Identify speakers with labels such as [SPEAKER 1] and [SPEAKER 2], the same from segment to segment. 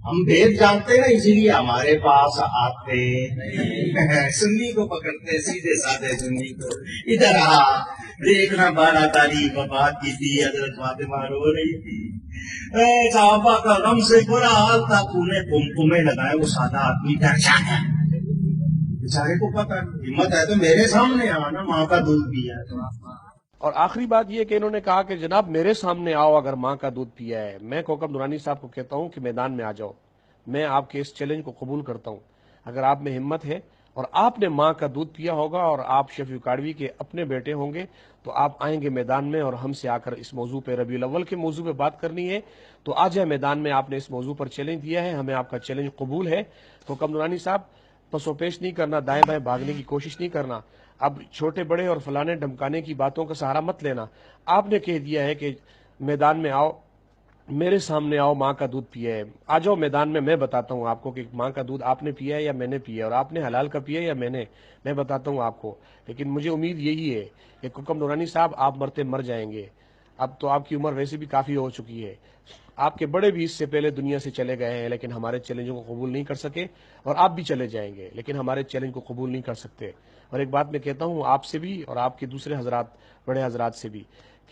[SPEAKER 1] ہم بھید جانتے ہیں اسی لیے ہمارے پاس آتے سنی کو پکڑتے سیدھے سادے سنی کو ادھر آ دیکھنا 12 تاریخ وفات کی تھی حضرت فاطمہ رو رہی تھی صحابہ کا غم سے برا حال تھا تمہیں لگائے وہ سادہ آدمی درجہ ہے بیچارے کو پتا ہمت ہے تو میرے سامنے آنا ماں کا دودھ پیا تو
[SPEAKER 2] اور آخری بات یہ کہ انہوں نے کہا کہ جناب میرے سامنے آؤ اگر ماں کا دودھ پیا ہے. میں کوکب نورانی صاحب کو کہتا ہوں کہ میدان میں آ جاؤ. میں آپ کے اس چیلنج کو قبول کرتا ہوں. اگر آپ میں ہمت ہے اور آپ نے ماں کا دودھ پیا ہوگا اور آپ شفیع کاڑوی کے اپنے بیٹے ہوں گے تو آپ آئیں گے میدان میں اور ہم سے آ کر اس موضوع پہ ربیع الاول کے موضوع پہ بات کرنی ہے تو آ جائے میدان میں. آپ نے اس موضوع پر چیلنج دیا ہے, ہمیں آپ کا چیلنج قبول ہے. کوکب نورانی صاحب پس و پیش نہیں کرنا, دائیں بائیں بھاگنے کی کوشش نہیں کرنا. اب چھوٹے بڑے اور فلانے ڈھمکانے کی باتوں کا سہارا مت لینا. آپ نے کہہ دیا ہے کہ میدان میں آؤ, میرے سامنے آؤ, ماں کا دودھ پیا ہے. آ جاؤ میدان میں بتاتا ہوں آپ کو کہ ماں کا دودھ آپ نے پیا ہے یا میں نے پیا ہے, اور آپ نے حلال کا پیا ہے یا میں بتاتا ہوں آپ کو. لیکن مجھے امید یہی ہے کہ کوکب نورانی صاحب آپ مرتے مر جائیں گے. اب تو آپ کی عمر ویسے بھی کافی ہو چکی ہے. آپ کے بڑے بھی اس سے پہلے دنیا سے چلے گئے ہیں لیکن ہمارے چیلنجوں کو قبول نہیں کر سکے, اور آپ بھی چلے جائیں گے لیکن ہمارے چیلنج کو قبول نہیں کر سکتے. اور ایک بات میں کہتا ہوں آپ سے بھی اور آپ کے دوسرے حضرات, بڑے حضرات سے بھی,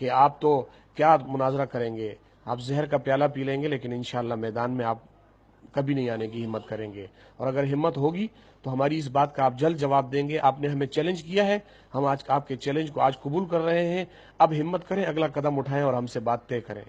[SPEAKER 2] کہ آپ تو کیا مناظرہ کریں گے, آپ زہر کا پیالہ پی لیں گے لیکن انشاءاللہ میدان میں آپ کبھی نہیں آنے کی ہمت کریں گے. اور اگر ہمت ہوگی تو ہماری اس بات کا آپ جلد جواب دیں گے. آپ نے ہمیں چیلنج کیا ہے, ہم آج آپ کے چیلنج کو آج قبول کر رہے ہیں. اب ہمت کریں, اگلا قدم اٹھائیں اور ہم سے بات طے کریں.